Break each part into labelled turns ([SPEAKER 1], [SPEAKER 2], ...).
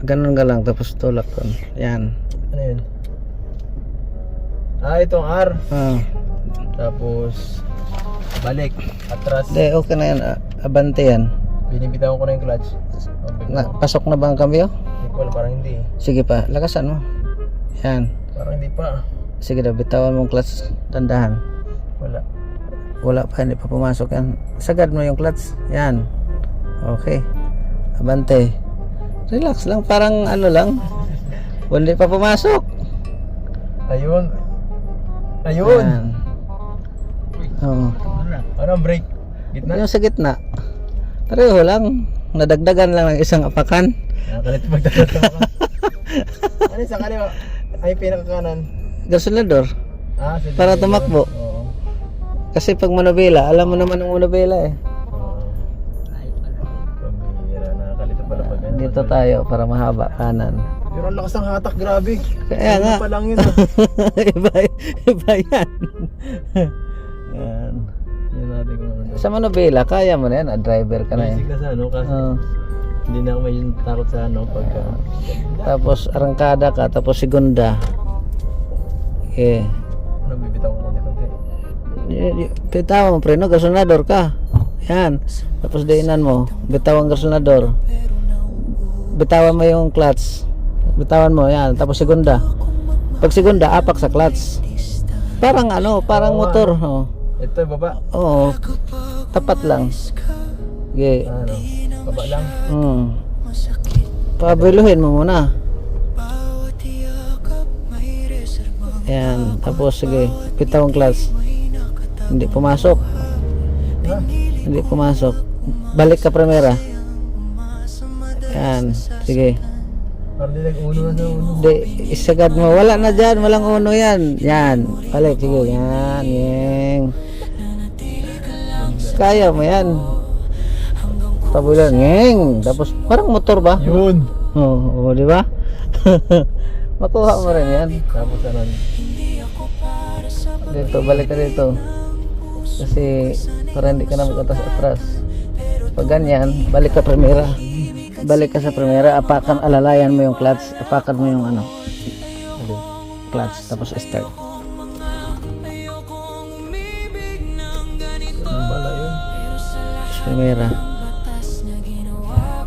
[SPEAKER 1] Ganun ka lang, tapos tulak doon. Yan.
[SPEAKER 2] Ano yun? Itong R. Tapos balik, atras.
[SPEAKER 1] Hindi, okay na yan. Abante yan.
[SPEAKER 2] Binibitawan ko na yung clutch.
[SPEAKER 1] Pasok na ba ang cambio?
[SPEAKER 2] Hindi ko alam, parang hindi.
[SPEAKER 1] Sige pa, lakasan mo. Yan.
[SPEAKER 2] Parang hindi pa.
[SPEAKER 1] Sige na, bitawan mong clutch. Tandahan.
[SPEAKER 2] Wala.
[SPEAKER 1] Wala pa, hindi pa pumasok yan. Sagad mo yung clutch. Yan. Okay. Abante. Relax lang, parang ano lang. Hindi pa pumasok.
[SPEAKER 2] Ayun. Ayun.
[SPEAKER 1] Yan. Oo.
[SPEAKER 2] Ano ang brake? Gitna?
[SPEAKER 1] Yung sa gitna. Pareho lang. Nadagdagan lang ng isang apakan.
[SPEAKER 2] Nakalit magdadala ka. Ano sa kaliwa? Ay, pinakakanan.
[SPEAKER 1] Gasolinador.
[SPEAKER 2] Sa
[SPEAKER 1] Para
[SPEAKER 2] dito.
[SPEAKER 1] tumakbo.
[SPEAKER 2] Oo.
[SPEAKER 1] Kasi pag manobela, alam mo naman ang manobela eh.
[SPEAKER 2] Oo. Pambihira, nakakalito pala pag ano.
[SPEAKER 1] Dito tayo para mahaba kanan.
[SPEAKER 2] Pero ang lakas ng hatak, grabe.
[SPEAKER 1] Kaya nga.
[SPEAKER 2] Ano pa lang yun
[SPEAKER 1] iba yan. Yan.
[SPEAKER 2] Yun natin kung ano.
[SPEAKER 1] Sa manobela, kaya mo na yan. Driver ka na
[SPEAKER 2] Basic
[SPEAKER 1] yan.
[SPEAKER 2] na sa ano, kasi
[SPEAKER 1] Oo.
[SPEAKER 2] hindi na ako may takot sa ano pagka...
[SPEAKER 1] Tapos arangkada ka, tapos segunda. Okay.
[SPEAKER 2] Ano, bibitaw ko konti-konti.
[SPEAKER 1] Bitaw mo preno, gasolinador ka. Yan. Tapos diinan mo, bitawan gasolinador. Bitawan mo yung clutch. Bitawan mo, yan. Tapos segunda. Pag segunda, apak sa clutch. Parang ano, parang motor. Oh.
[SPEAKER 2] Ito, baba.
[SPEAKER 1] Oo. Tapat lang. Okay.
[SPEAKER 2] Ano, baba lang.
[SPEAKER 1] Pabiluhin mo muna. Yan. Tapos sige, bitawang clutch. Hindi pumasok.
[SPEAKER 2] Ha?
[SPEAKER 1] Hindi pumasok. Balik ka primera. Yan. Sige.
[SPEAKER 2] Parang di nag-uno na sa uno.
[SPEAKER 1] Hindi, isagad mo. Wala na dyan. Walang uno yan. Yan. Balik. Sige. Yan. Yang. Kaya mo yan. Tabulan. Yang. Tapos parang motor ba?
[SPEAKER 2] Yun!
[SPEAKER 1] Oo, di ba? Makuha mo rin yan.
[SPEAKER 2] Tapos ano,
[SPEAKER 1] Dito, balik ka dito. Kasi para hindi ka na magkatas atras. Pag ganyan, balik ka primera. Balik ka sa primera, apakan, alalayan mo yung clutch. Apakan mo yung ano, clutch, tapos start.
[SPEAKER 2] ano bala yun?
[SPEAKER 1] Tapos primera.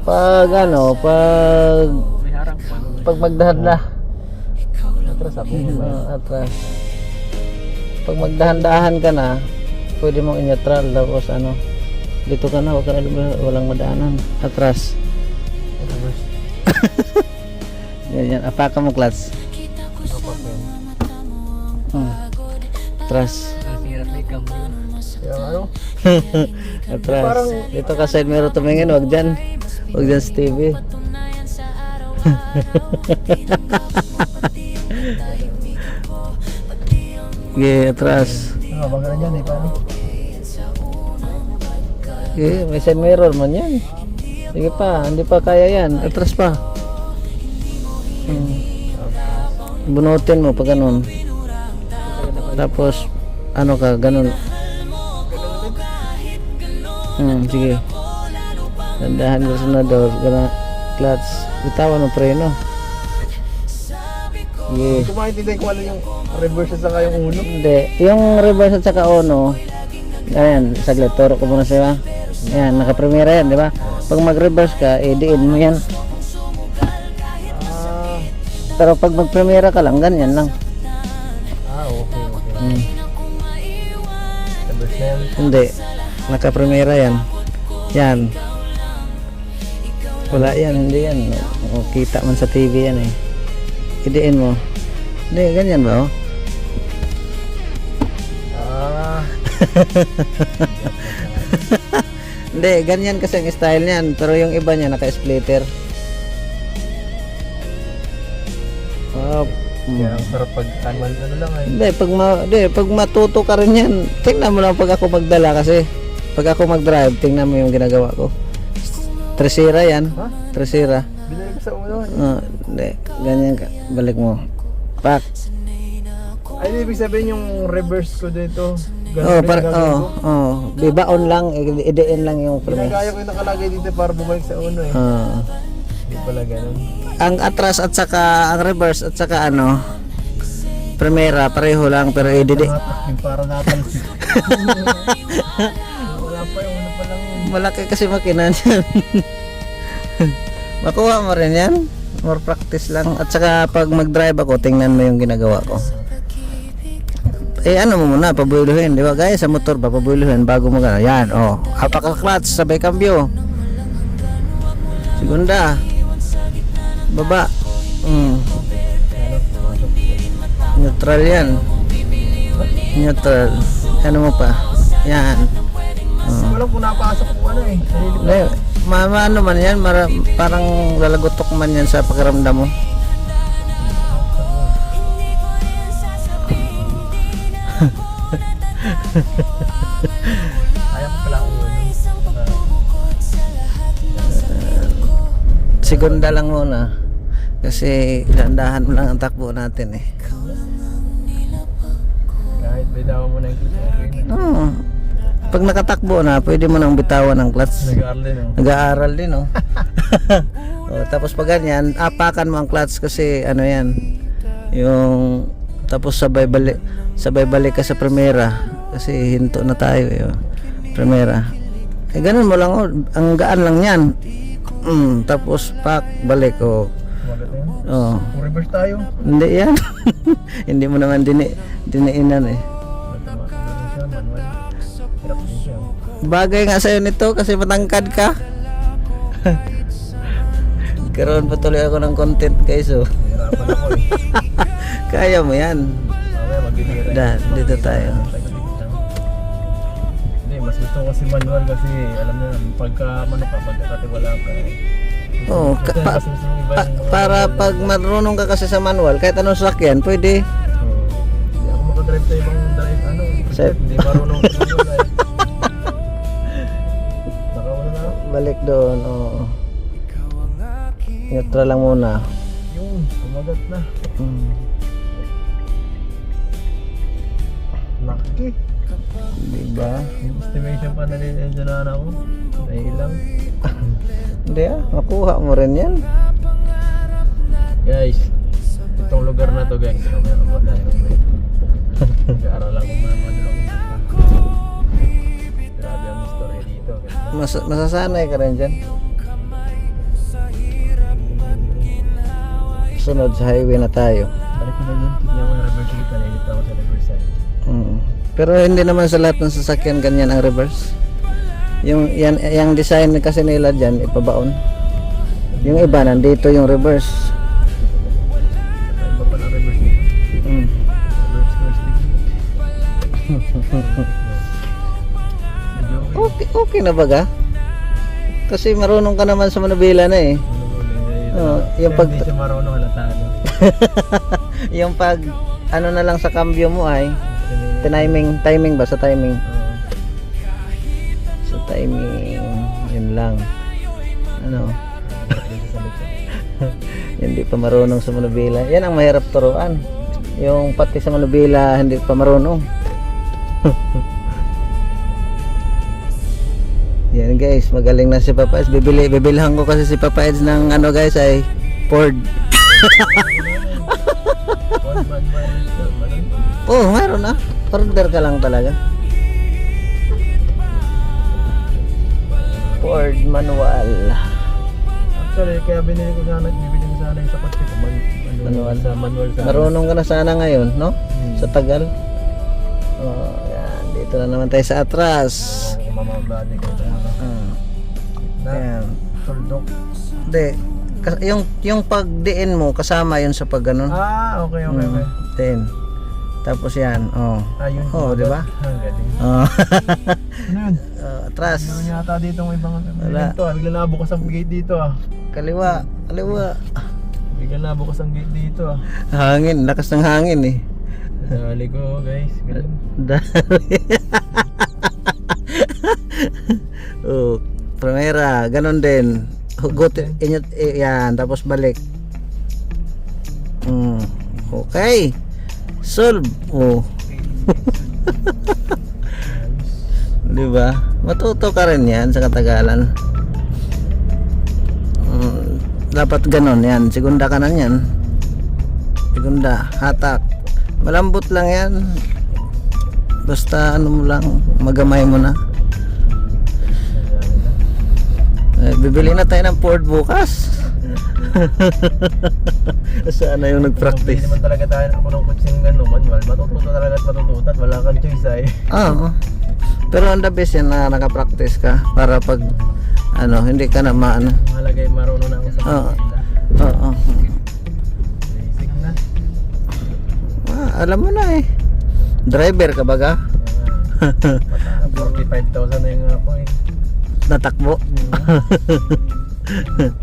[SPEAKER 1] Pag ano,
[SPEAKER 2] May harang pa.
[SPEAKER 1] pag magdahan na.
[SPEAKER 2] Atras ako.
[SPEAKER 1] Atras. Pag magdahan-dahan ka na, pwede mong inyatral, tapos ano, dito ka na, wag ka na walang madaanan. Atras.
[SPEAKER 2] Reverse.
[SPEAKER 1] Yan, apakan mo clutch.
[SPEAKER 2] Apak yun.
[SPEAKER 1] Atras.
[SPEAKER 2] Nasira may cambio. Kaya ano?
[SPEAKER 1] Atras.
[SPEAKER 2] Parang-
[SPEAKER 1] Dito ka side mirror tumingin, wag dyan. Wag dyan sa TV. Okay, atras.
[SPEAKER 2] Baka na dyan eh, paano?
[SPEAKER 1] Okay, may side mirror man yan. Sige pa, hindi pa kaya yan. Atras pa. Bunutin mo pag ganun. Tapos, ano ka, ganun. Sige. Dandahan ka sa nador, gana, clutch. Bitawan mo preno. Sige.
[SPEAKER 2] Hindi ko maintindihan kung ano yung reverse at saka yung uno.
[SPEAKER 1] Hindi. Yung reverse at saka uno, ayan, saglit, turo ko muna sa'yo. Ayan, naka-primera yan, di ba? Pag mag-reverse ka, diin mo yan. Pero pag mag-primera ka lang, ganyan lang.
[SPEAKER 2] Okay. Reverse na yan.
[SPEAKER 1] Hindi. Naka-primera yan. Yan. Wala yan, hindi yan. O, kita man sa TV yan eh. Idiin mo. Hindi, ganyan ba oh? Hindi, ganyan kasi ang style niyan. Pero yung iba niya naka-splitter.
[SPEAKER 2] Kaya ang sarap pag ano lang eh.
[SPEAKER 1] Hindi, pag matuto ka rin yan, tingnan mo lang pag ako magdala kasi pag ako mag-drive, tingnan mo yung ginagawa ko. Tresira yan.
[SPEAKER 2] Ha?
[SPEAKER 1] Tresira.
[SPEAKER 2] Binalik ko sa uno.
[SPEAKER 1] Hindi, ganyan ka. Balik mo. Pak.
[SPEAKER 2] Ay, ibig sabihin yung reverse ko dito.
[SPEAKER 1] Bibaon lang, idiin lang yung
[SPEAKER 2] Ginagaya ko yung nakalagay dito para bumalik sa uno eh. pala ganun.
[SPEAKER 1] Ang atras at saka ang reverse at saka ano, primera pareho lang pero ididi.
[SPEAKER 2] Yung para natalsik. Wala pa yung ano pa lang yun.
[SPEAKER 1] Malaki kasi makina niyan. Makuha mo rin yan. More practice lang. At saka pag mag-drive ako, tingnan mo yung ginagawa ko. Eh ano mo muna, pabuluhin, di ba guys? Sa motor ba, pabuluhin bago mo gano'n. Yan, oh. Apaka-clutch, sabay cambio. Segunda. Baba. Neutral yan. Neutral. Ano mo pa? Yan.
[SPEAKER 2] Walang kung napasok ko ano eh. Sarili ko.
[SPEAKER 1] Ano man yan, parang lalagotok man yan sa pakiramdam mo.
[SPEAKER 2] Kaya ko pala ako yun.
[SPEAKER 1] Segunda lang muna. Kasi dandahan mo lang ang takbo natin eh.
[SPEAKER 2] Kahit bitawan mo na yung clutch, okay na.
[SPEAKER 1] Oo. Pag nakatakbo na, pwede mo nang bitawan ng clutch.
[SPEAKER 2] Nag-aaral din oh.
[SPEAKER 1] Nag-aaral din, oh. Tapos pag ganyan, apakan mo ang clutch kasi ano yan. Yung tapos sabay balik ka sa primera kasi hinto na tayo eh. Oh. Primera. Eh ganun mo lang, oh. Ang gaan lang yan. Tapos pak balik, oh.
[SPEAKER 2] Kumagat na yun.
[SPEAKER 1] Oh.
[SPEAKER 2] Kung reverse tayo.
[SPEAKER 1] Hindi yan. Hindi mo naman diniinan eh.
[SPEAKER 2] Matama. Ganun siya, manual. Hirap din siya.
[SPEAKER 1] Bagay nga sa'yo nito kasi matangkad ka. Karoon pa tuloy ako ng content guys, oh.
[SPEAKER 2] Hirapan ako eh.
[SPEAKER 1] Kaya mo yan.
[SPEAKER 2] Mamaya magbibigay tayo.
[SPEAKER 1] Dito tayo.
[SPEAKER 2] Hindi, mas gusto ko kasi manual kasi alam mo yun, pagkakatiwala ka eh.
[SPEAKER 1] Oo,
[SPEAKER 2] Kasi mas gusto mong iba yung mga
[SPEAKER 1] para
[SPEAKER 2] manual.
[SPEAKER 1] pag marunong ka kasi sa manual, kahit anong sasakyan, pwede.
[SPEAKER 2] Oo. Hindi ako makadrive sa ibang drive, ano,
[SPEAKER 1] Sa-
[SPEAKER 2] hindi marunong sa manual eh. Nakauna na ako.
[SPEAKER 1] Balik doon, oo. Neutral lang muna.
[SPEAKER 2] Yun, kumagat na. Laki.
[SPEAKER 1] Diba?
[SPEAKER 2] Yung estimation pa na nilensyonan ako. Nailang.
[SPEAKER 1] Hindi ah, makuha mo rin yan.
[SPEAKER 2] Guys, itong lugar na to guys, ito meron ba tayo? Nag-aaral lang kung ano lang. Grabe ang story dito.
[SPEAKER 1] Masasanay ka rin dyan. Sunod sa highway na tayo.
[SPEAKER 2] Balik ko na yun, tignan ko yung reverse ulit, nalilit ako sa reverse side.
[SPEAKER 1] Pero hindi naman sa lahat ng sasakyan ganyan ang reverse. Yung design kasi nila dyan, ipabaon. Yung iba, nandito yung reverse.
[SPEAKER 2] Iba pa na reverse dito. Reverse stick. Medyo okay.
[SPEAKER 1] Okay na baga? Kasi marunong ka naman sa manubila na eh. Yung pag
[SPEAKER 2] hindi siya marunong halatado.
[SPEAKER 1] yung pag ano na lang sa cambio mo ay timing ba sa timing? Sa timing yun lang. Ano? Hindi pa marunong sa manubila. Yan ang mahirap turuan. Yung pati sa manubila hindi pa marunong. Yan guys, magaling na si Papa Eds. Bibilhan ko kasi si Papa Eds ng ano guys ay Ford. Oh, meron na. Order ka lang talaga. Ford manual.
[SPEAKER 2] Actually, kaya binili ko sana, bibili ko sana yung sa kotse ko.
[SPEAKER 1] Manual.
[SPEAKER 2] Sa manual sana.
[SPEAKER 1] Marunong ka na sana ngayon, no? Sa tagal. Oh, yan. Dito na naman tayo sa atras.
[SPEAKER 2] Mamabadi ko talaga.
[SPEAKER 1] Yan.
[SPEAKER 2] Tuldok.
[SPEAKER 1] Hindi. Yung pagdiin mo, kasama yun sa pag ganun.
[SPEAKER 2] Ah, okay.
[SPEAKER 1] Din. Tapos yan, oh.
[SPEAKER 2] Ayun.
[SPEAKER 1] Oh, di ba?
[SPEAKER 2] Ang galing.
[SPEAKER 1] Oh.
[SPEAKER 2] Ano yun?
[SPEAKER 1] Atras.
[SPEAKER 2] Meron yata dito ng ibang
[SPEAKER 1] Wala.
[SPEAKER 2] ito. Bigla nabukas ang gate dito ah.
[SPEAKER 1] Kaliwa.
[SPEAKER 2] Bigla nabukas ang gate dito ah.
[SPEAKER 1] Hangin, lakas ng hangin eh.
[SPEAKER 2] Dali ko guys. Ganun.
[SPEAKER 1] Oh, primera, ganun din. Hugot, inyot, yan, tapos balik. Okay. Solve. Oh. Di ba? Matuto ka rin yan sa katagalan. Dapat ganon yan. Segunda ka na yan. Segunda, hatak. Malambot lang yan. Basta ano mo lang, magamay mo na. Bibili na tayo ng Ford bukas. Sana yung
[SPEAKER 2] Hindi
[SPEAKER 1] nag-practice.
[SPEAKER 2] naman talaga tayo ako ng kutsing manual. Matututo talaga at matututo at wala kang choice ay.
[SPEAKER 1] Oo. Pero ang the best yan na nakapractice ka para pag ano, hindi ka na maano.
[SPEAKER 2] Mahalaga yung marunong na ako sa
[SPEAKER 1] Oo.
[SPEAKER 2] kanila.
[SPEAKER 1] Oo.
[SPEAKER 2] Basic na.
[SPEAKER 1] Alam mo na eh. Driver ka baga?
[SPEAKER 2] Kaya nga, 45,000 na yung ako eh.
[SPEAKER 1] Natakbo.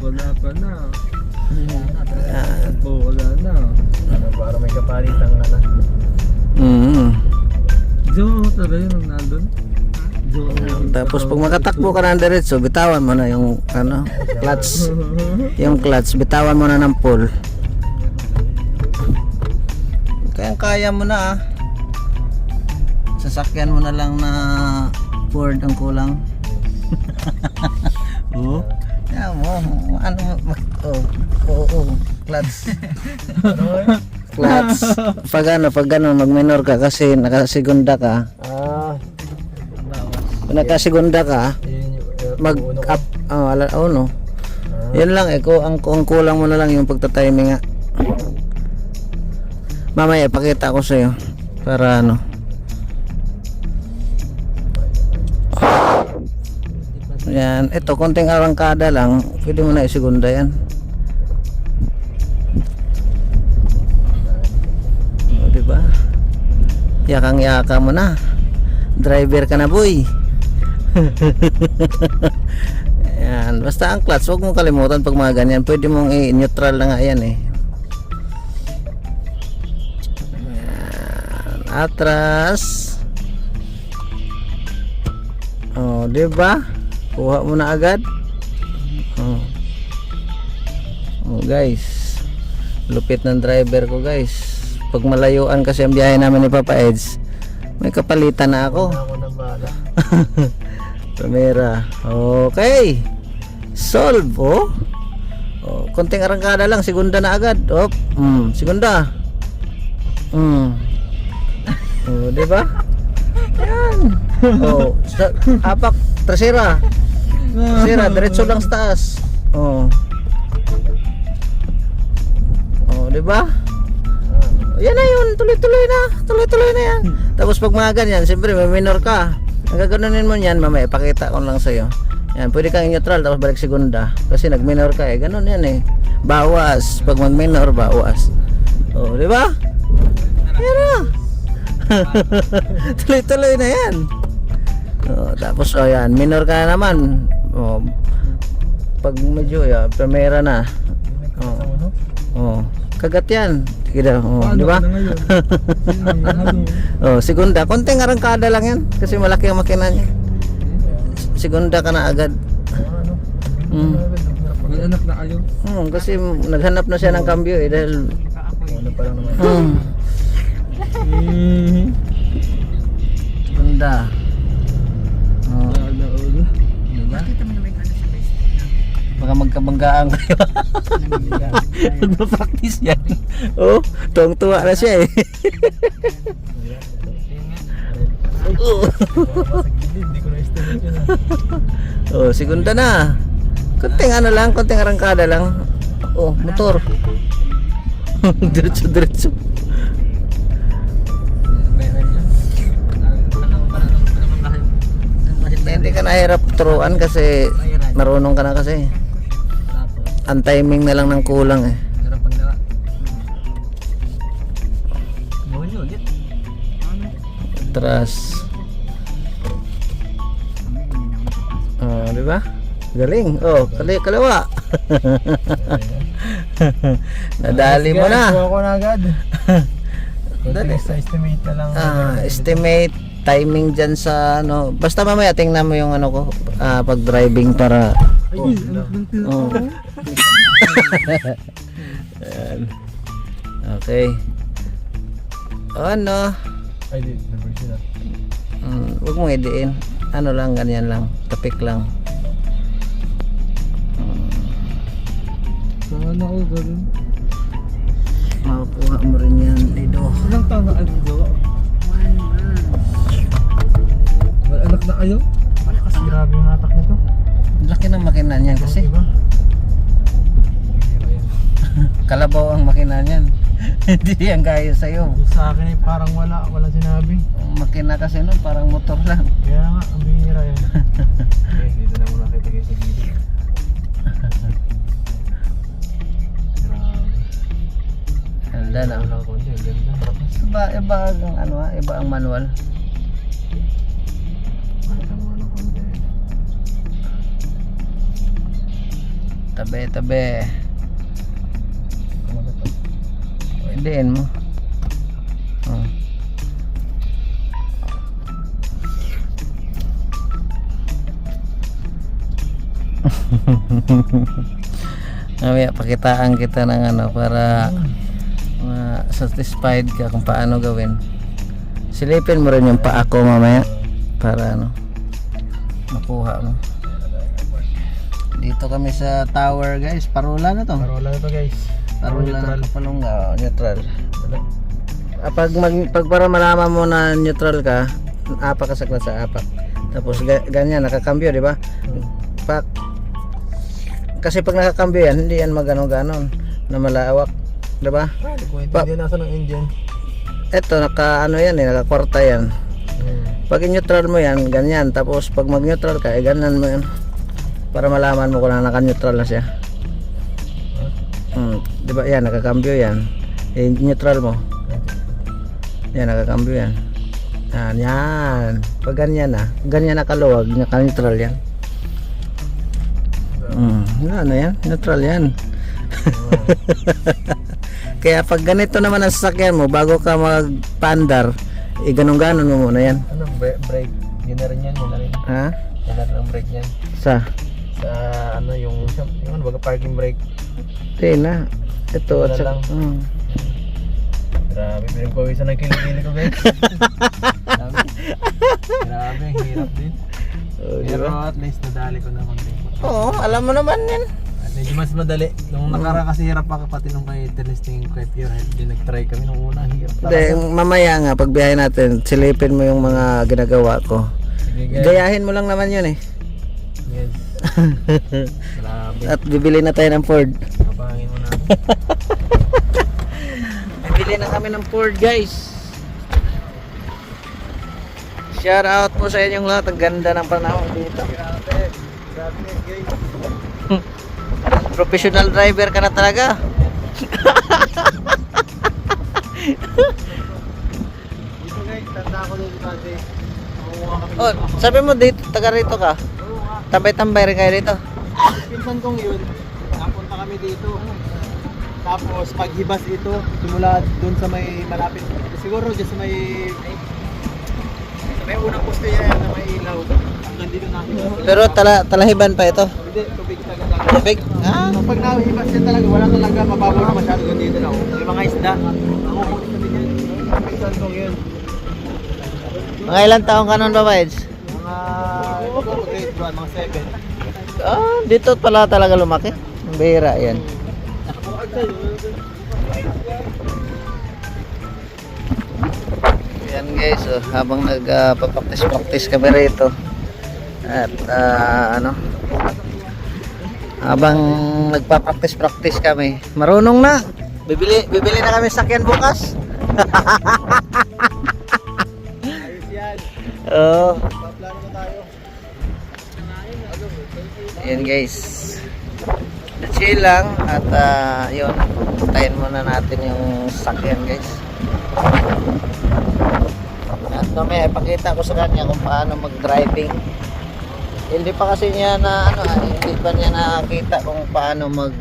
[SPEAKER 3] Wala pa na.
[SPEAKER 1] Yan.
[SPEAKER 3] Oo, wala na.
[SPEAKER 2] Ano, para may kapalitan ka na.
[SPEAKER 3] Joe, talaga yun ang nandun. Joe.
[SPEAKER 1] Tapos pag makatakbo ka na diretso, bitawan mo na yung ano, clutch. Yung clutch, bitawan mo na ng pull. Kaya mo na ah. Sasakyan mo na lang na Ford ang kulang. Oo. Yan mo, clutch. Clutch. Pag ano, mag-minor ka kasi nakasegunda ka. Kung nakasegunda ka,
[SPEAKER 2] Yun yung
[SPEAKER 1] mag-up, no. Yan lang eh, ang kulang mo na lang yung pagta-timing nga. Mamaya ipakita ko sa'yo para ano. Yan, ito konting arangkada lang, pwede mo na isigunda yan. O, diba? Yakang-yaka mo na. Driver ka na, boy. Yan, basta ang clutch, huwag mong kalimutan pag mga ganyan. Pwede mong i-neutral na nga yan eh. Yan, atras. Oh, diba? Kuha mo na agad. Oh. Oh, guys. Lupit ng driver ko, guys. Pag malayuan kasi ang biyahe namin ni Papa Eds, may kapalitan na ako.
[SPEAKER 2] ako na bala.
[SPEAKER 1] Primera. Okay. Solve, oh. Oh, konting arangkada lang, segunda na agad. Oh, segunda. Oh, di ba? Yan. Oh, apak, trasera. Trasera, diretso lang sa taas. Oh. Oh, di ba? Yan na yun, tuloy-tuloy na. Tuloy-tuloy na yan. Tapos pag mga ganyan, siyempre may minor ka. Ang gaganunin mo niyan, mamaya ipakita ko lang sa'yo. Yan, pwede kang neutral tapos balik segunda. Kasi nag-minor ka eh, ganun yan eh. Bawas, pag mag-minor, bawas. Oh, di ba? Yan na. Tuloy-tuloy na yan. Oh, tapos oh yan, minor ka na naman. Oh, pag medyo primera na. Oh, kagat yan. Sige daw, oh, di ba? Oh, segunda, konting arangkada lang yan kasi malaki ang makina niya. Segunda ka na agad.
[SPEAKER 3] May anak na kayo.
[SPEAKER 1] Kasi naghanap na siya ng kambyo eh dahil
[SPEAKER 2] Ano pa lang naman.
[SPEAKER 1] segunda. Oh,
[SPEAKER 3] Wala ulo.
[SPEAKER 1] diba? Baka magkabanggaan kayo. Nagpa-practice yan. Oh, tuwang-tuwa na siya eh.
[SPEAKER 2] Hindi ko na-estimate yun.
[SPEAKER 1] Oh, segunda na. Konting ano lang, konting arangkada lang. Oh, motor. Diretso. Hindi ka nahirap turuan kasi marunong ka na kasi. Ang timing na lang ng kulang eh. Atras. Oh, di ba? Galing. Oh, kaliwa. Nadali mo na.
[SPEAKER 2] Kuha ko na agad.
[SPEAKER 1] Dali.
[SPEAKER 2] Sa estimate na lang.
[SPEAKER 1] Estimate timing dyan sa ano. Basta mamaya tingnan mo yung ano ko pag driving para oh. Ayan. Okay. Ano?
[SPEAKER 2] Ay, di. Reverse na.
[SPEAKER 1] Huwag mong idiin. Ano lang, ganyan lang. Tapik lang.
[SPEAKER 3] Sana ako ganun.
[SPEAKER 1] Makukuha mo rin yan, Lido.
[SPEAKER 3] Ilang taon na alam gawa?
[SPEAKER 1] 1 month.
[SPEAKER 3] May anak na kayo?
[SPEAKER 2] Ano kasi grabe yung hatak nito?
[SPEAKER 1] Laki ng makina niyan kasi.
[SPEAKER 2] Diba? Bihira yan.
[SPEAKER 1] Kalabaw ang makina niyan. Hindi yan gaya sa'yo.
[SPEAKER 2] Yung sa akin ay parang walang sinabi.
[SPEAKER 1] Ang makina kasi nun parang motor lang.
[SPEAKER 2] Kaya nga, ang bihira yan. Okay, dito na muna kita guys sa gilid. Grabe.
[SPEAKER 1] Ganda na.
[SPEAKER 2] Wala konti, ang ganda.
[SPEAKER 1] Iba ang ano iba ang manual.
[SPEAKER 2] Makita mo ng konti.
[SPEAKER 1] Tabi.
[SPEAKER 2] Kumagat to.
[SPEAKER 1] Pwedeen mo. Oh. Mamaya pakitaan kita ng ano para satisfied ka kung paano gawin. Silipin mo rin yung paa ko mamaya para ano makuha mo. Dito kami sa tower guys, parola na to.
[SPEAKER 2] Parola na to guys.
[SPEAKER 1] Parola
[SPEAKER 2] Neutral.
[SPEAKER 1] na Kapalungga, neutral.
[SPEAKER 2] Wala.
[SPEAKER 1] Pag para malaman mo na neutral ka, apak ka sa klasa apak. Tapos ganyan nakakambyo, di ba? Pak. Kasi pag nakakambyo yan, hindi yan magano-ganon na malawak, di ba?
[SPEAKER 2] Hindi ko
[SPEAKER 1] Pa-
[SPEAKER 2] hindi nasa ng engine.
[SPEAKER 1] Ito naka ano yan, nakakwarta yan. Pag neutral mo yan, ganyan. Tapos pag mag-neutral ka, ganyan mo yan. Para malaman mo kung naka-neutral na siya. Di ba? Yan, nakakambyo yan. Neutral mo. Yan, nakakambyo yan. Yan. Pag ganyan na, ganyan nakaluwag, naka-neutral yan. Ano yan? Neutral yan. Kaya pag ganito naman ang sasakyan mo, bago ka magpandar, ganun-ganon mo muna yan.
[SPEAKER 2] Ano, brake. Yun na rin yan, yun na rin.
[SPEAKER 1] Ha?
[SPEAKER 2] Yan na rin ang brake yan.
[SPEAKER 1] Sa?
[SPEAKER 2] Sa ano, yung ano, baga parking brake.
[SPEAKER 1] Hindi na. Ito at
[SPEAKER 2] Wala
[SPEAKER 1] sa...
[SPEAKER 2] lang. Grabe, pinagpawisan ng kilikili ko guys. Grabe, ang hirap din. Pero at least nadali ko naman din.
[SPEAKER 1] Oo, alam mo naman yan.
[SPEAKER 2] At medyo mas madali. Nung nakara kasi hirap pa pati nung kay Interesting Quite Pure. Hindi nag-try kami nung una. Hirap
[SPEAKER 1] Hindi, mamaya nga, pag biyahe natin, silipin mo yung mga ginagawa ko.
[SPEAKER 2] Sige guys.
[SPEAKER 1] Gayahin mo lang naman yun eh.
[SPEAKER 2] Yes. Grabe.
[SPEAKER 1] At bibili na tayo ng Ford.
[SPEAKER 2] Kapahangin mo na.
[SPEAKER 1] Bibili na kami ng Ford guys. Shout out po sa inyong lahat. Ang ganda ng panahon dito.
[SPEAKER 2] Grabe. Grabe guys.
[SPEAKER 1] Professional driver ka na talaga.
[SPEAKER 2] Dito guys, tanda ako dito kasi. Makuha kami.
[SPEAKER 1] Oh, sabi mo dito, taga rito ka.
[SPEAKER 2] Oo nga.
[SPEAKER 1] Tambay-tambay rin kayo dito.
[SPEAKER 2] Pinsan kong yun, napunta kami dito. Tapos paghibas ito, simula dun sa may malapit. Siguro dyan sa may unang poste yan na may ilaw. Hanggang dito namin.
[SPEAKER 1] Pero talahiban pa ito.
[SPEAKER 2] Hindi, tubig talaga.
[SPEAKER 1] Tubig? Ah,
[SPEAKER 2] Pag nahibas yan talaga, wala talaga mababaw na masyado dito lang. May mga isda. Nangukulit kami dyan. Pinsan kong yun.
[SPEAKER 1] mga ilang taong ka nun ba, Vides?
[SPEAKER 2] Mga, siguro grade 1, mga 7.
[SPEAKER 1] Ah, dito pala talaga lumaki. Ang bihira yan. Yan guys, oh, habang nagpa-practice kami rito. At ano, habang nagpa-practice kami, marunong na. Bibili na kami sakyan bukas.
[SPEAKER 2] Ayos yan.
[SPEAKER 1] Oh,
[SPEAKER 2] Paplano na tayo.
[SPEAKER 1] yan guys. Chill lang at yun, tayin muna natin yung sakyan guys. At mamaya ipakita ko sa kanya kung paano mag-driving. Hindi pa kasi niya na hindi pa niya nakakita kung paano mag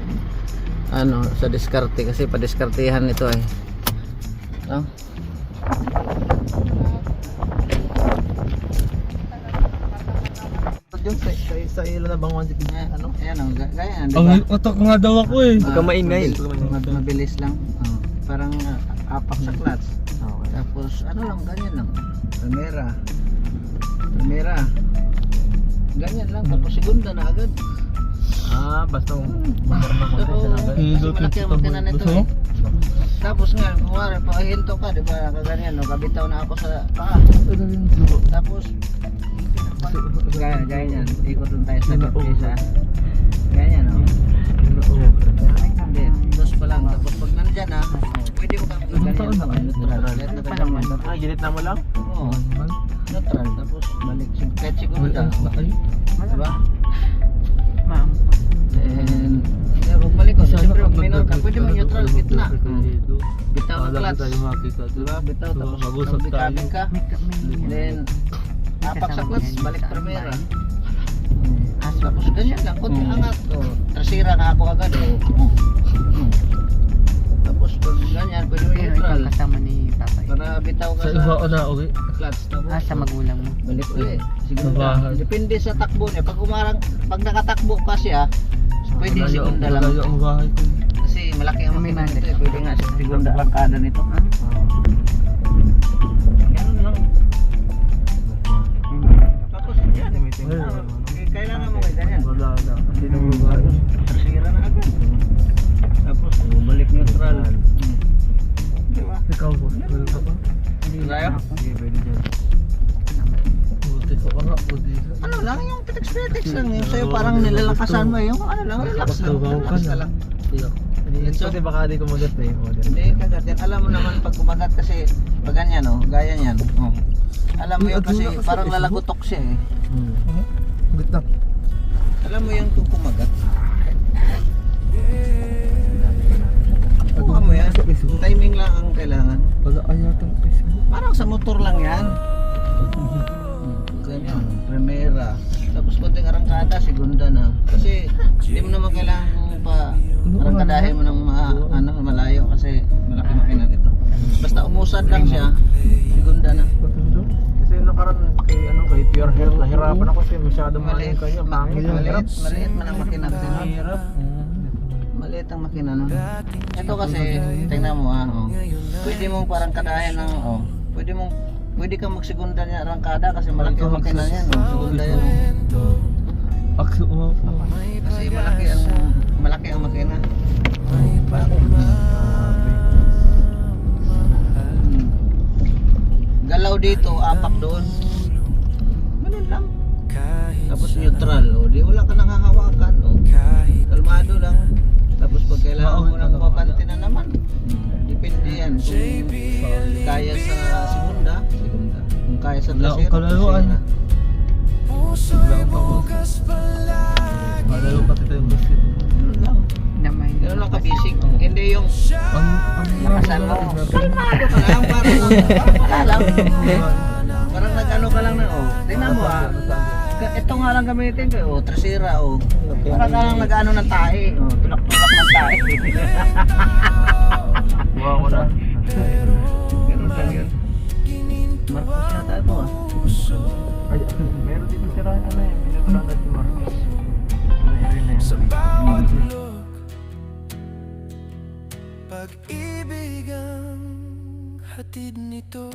[SPEAKER 1] sa diskarte kasi pa-diskartehan ito eh. No?
[SPEAKER 2] Yung sa ilo na bang 150 ano?
[SPEAKER 1] Ayan o, gaya di
[SPEAKER 3] Ang
[SPEAKER 1] ba?
[SPEAKER 3] utak nga daw ako eh.
[SPEAKER 2] Huwag kang maingay.
[SPEAKER 1] Mabilis lang. Parang apak sa clutch. Tapos ano lang, ganyan lang. Primera. Ganyan lang, tapos segunda na agad.
[SPEAKER 2] Basta motor na konti siya lang.
[SPEAKER 1] Kasi malaki ang makina nito
[SPEAKER 3] Gusto mo?
[SPEAKER 1] eh. Tapos nga, kumari, pahinto ka, di ba, nakaganyan, no? Kabitaw na ako sa paa. Tapos, ganyan, ikotin tayo sa isa. Ganyan, no? Hindi, dos pa lang. Tapos pag nandyan na, pwede mo kang ganyan pa, neutral.
[SPEAKER 2] Ginit na mo lang?
[SPEAKER 1] Oo, neutral. Tapos balik, kahit siguro ka. Diba? And, pagbalik ko, siyempre pag minor ka, pwede mo neutral, gitna. Bitaw ng clutch. Diba? Bitaw, tapos bikabin ka. Then, apak sa clutch, balik primera. Tapos ganyan lang, kunti angat. Trasira na ako agad. Tapos pag ganyan, pwede mo neutral.
[SPEAKER 4] Kasama ni Papa.
[SPEAKER 1] Para bitaw ka
[SPEAKER 3] Sa iba ko
[SPEAKER 1] sa
[SPEAKER 3] na uwi.
[SPEAKER 1] clutch. Tapos,
[SPEAKER 4] Sa magulang mo.
[SPEAKER 1] balik ulit. Siguro
[SPEAKER 3] Sa bahay.
[SPEAKER 1] depende sa takbo niya. Pag nakatakbo pa siya, pwede segunda lang.
[SPEAKER 3] Malayo ang bahay ko.
[SPEAKER 1] Kasi malaki ang makina nito eh. Pwede nga sa segunda langkada nito. Ganun lang. Tapos yan. Kailangan mo may ganyan.
[SPEAKER 3] Wala na. Hindi na mo bahay.
[SPEAKER 1] Trasira na agad. Tapos balik neutral. Diba?
[SPEAKER 3] Ikaw po. Wala ka ba?
[SPEAKER 1] Tayo?
[SPEAKER 2] Sige, pwede dyan.
[SPEAKER 3] Buti ko ka nga. Buti ka.
[SPEAKER 1] Ano lang yung petix lang. Yung sa'yo parang nilalakasan mo yung ano lang. Relax lang. Relax ka lang.
[SPEAKER 2] Ito, di baka di kumagat na yung order.
[SPEAKER 1] Hindi kagat yan. Alam mo naman pag kumagat kasi pag ganyan gaya niyan. Alam mo yun kasi parang lalagutok siya eh.
[SPEAKER 3] Gitna.
[SPEAKER 1] Alam mo yun kung kumagat. Kuha mo yan. Timing lang ang kailangan.
[SPEAKER 3] Wala ayatang Facebook.
[SPEAKER 1] Parang sa motor lang yan. Ganyan. Primera. Tapos konting arangkada, segunda na. Kasi hindi mo naman kailangan kung pa arangkadahin mo ng malayo kasi malaki makina nito. Basta umusad lang siya, segunda na.
[SPEAKER 2] Kasi nakaraan kay Pure Health, nahirapan ako kasi masyadong maliit kanya. Pangit, mahirap.
[SPEAKER 1] Maliit man ang makina.
[SPEAKER 2] Mahirap.
[SPEAKER 1] Maliit ang makina no. Ito kasi, tingnan mo pwede mong parang kadahin ng pwede kang magsegunda niya arangkada kasi malaki ang makina niya segunda yan.
[SPEAKER 3] Akso mo po.
[SPEAKER 1] Kasi malaki ang makina. Galaw dito, apak doon. Ganun lang. Tapos neutral, di wala ka nakahawakan. Kalmado lang. Tapos pag kailangan mo nang mapante na naman, depende yan. Kung kaya sa segunda. Kung kaya sa
[SPEAKER 3] Wala akong
[SPEAKER 1] trasero,
[SPEAKER 3] kalaluan.
[SPEAKER 1] trasera.
[SPEAKER 3] Malalo pati tayong basket.
[SPEAKER 1] Ganun lang.
[SPEAKER 4] Damay.
[SPEAKER 1] Ganun lang kabisig. Hindi yung
[SPEAKER 3] Ang
[SPEAKER 1] lakasan mo. Kalmado ka lang, parang wala lang. Parang nag-ano ka lang na, tingnan mo ito nga lang gamitin ko, trasera, parang ka lang nag-ano ng tae, tulak-tulak ng tae.
[SPEAKER 2] Buha ko na.
[SPEAKER 1] Ganun lang yun. Marcos yata ito
[SPEAKER 2] Ay, meron dito sila pinagkalat si Marcos. Meron na yan.
[SPEAKER 5] Pag-ibig ang hatid nito.